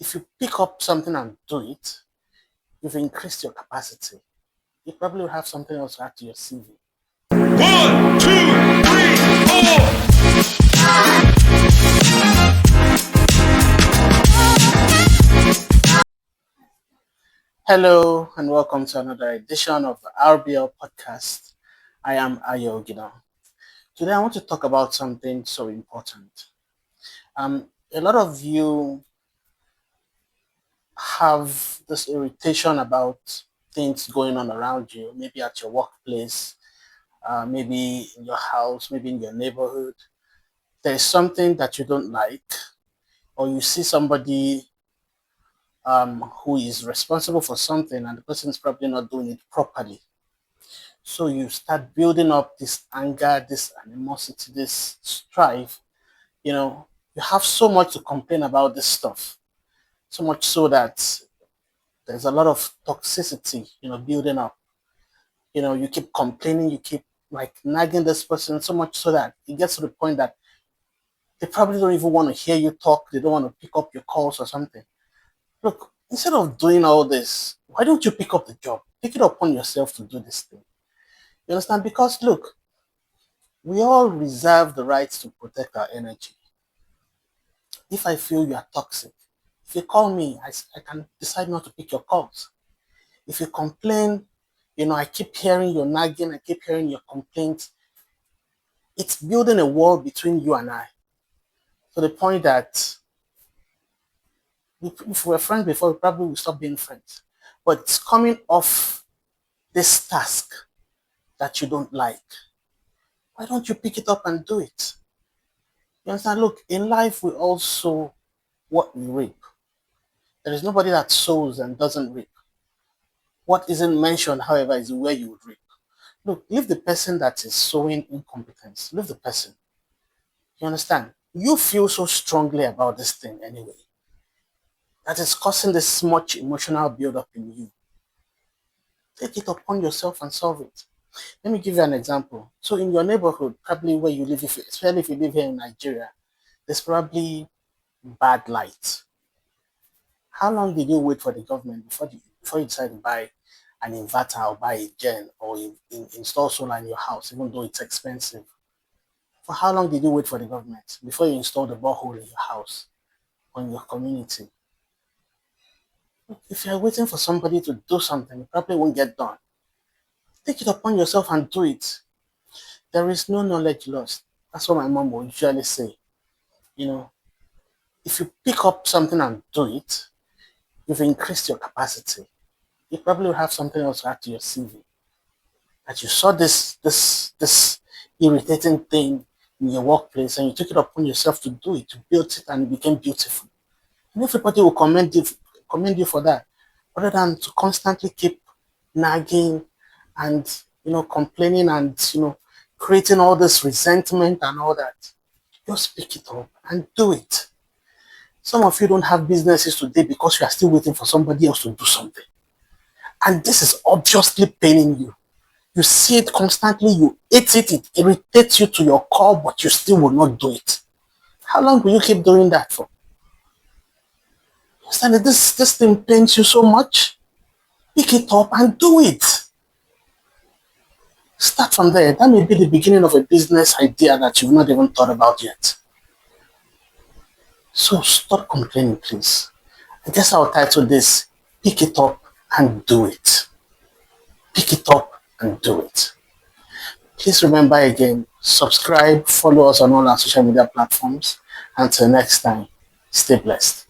if you pick up something and do it, you've increased your capacity. You probably will have something else to add to your CV. 1, 2, 3, 4. Hello and welcome to another edition of the RBL podcast. I am Ayo Ogino. Today I want to talk about something so important. A lot of you have this irritation about things going on around you, maybe at your workplace, maybe in your house, maybe in your neighborhood. There's something that you don't like, or you see somebody who is responsible for something and the person is probably not doing it properly. So you start building up this anger, this animosity, this strife. You have so much to complain about this stuff, so much so that there's a lot of toxicity, building up. You keep complaining, you keep like nagging this person so much so that it gets to the point that they probably don't even want to hear you talk. They don't want to pick up your calls or something. Look, instead of doing all this, why don't you pick up the job? Pick it upon yourself to do this thing. You understand? Because look, we all reserve the right to protect our energy. If I feel you are toxic, if you call me, I can decide not to pick your calls. If you complain, I keep hearing your nagging, I keep hearing your complaints. It's building a wall between you and I. To the point that if we were friends before, we probably would stop being friends. But it's coming off this task that you don't like. Why don't you pick it up and do it? You understand? Look, in life, we all sow what we reap. There is nobody that sows and doesn't reap. What isn't mentioned, however, is where you would reap. Look, leave the person that is sowing incompetence. Leave the person. You understand? You feel so strongly about this thing anyway that is causing this much emotional build-up in you. Take it upon yourself and solve it. Let me give you an example. So in your neighborhood, probably where you live, especially if you live here in Nigeria, there's probably bad light. How long did you wait for the government before you decide to buy an inverter or buy a gen or install solar in your house, even though it's expensive? For how long did you wait for the government before you install the borehole in your house or in your community? If you're waiting for somebody to do something, it probably won't get done. Take it upon yourself and do it. There is no knowledge lost. That's what my mom will usually say. If you pick up something and do it, you've increased your capacity. You probably will have something else to add to your CV. That you saw this irritating thing in your workplace and you took it upon yourself to do it, to build it, and it became beautiful. And everybody will commend you for that, rather than to constantly keep nagging and complaining and creating all this resentment and all that. Just pick it up and do it. Some of you don't have businesses today because you are still waiting for somebody else to do something. And this is obviously paining you. You see it constantly, you hate it, it irritates you to your core, but you still will not do it. How long will you keep doing that for? You understand that this thing pains you so much? Pick it up and do it. Start from there. That may be the beginning of a business idea that you've not even thought about yet. So stop complaining, please. I guess I'll title this, Pick It Up and Do It. Pick it up and do it. Please remember again, subscribe, follow us on all our social media platforms. Until next time, stay blessed.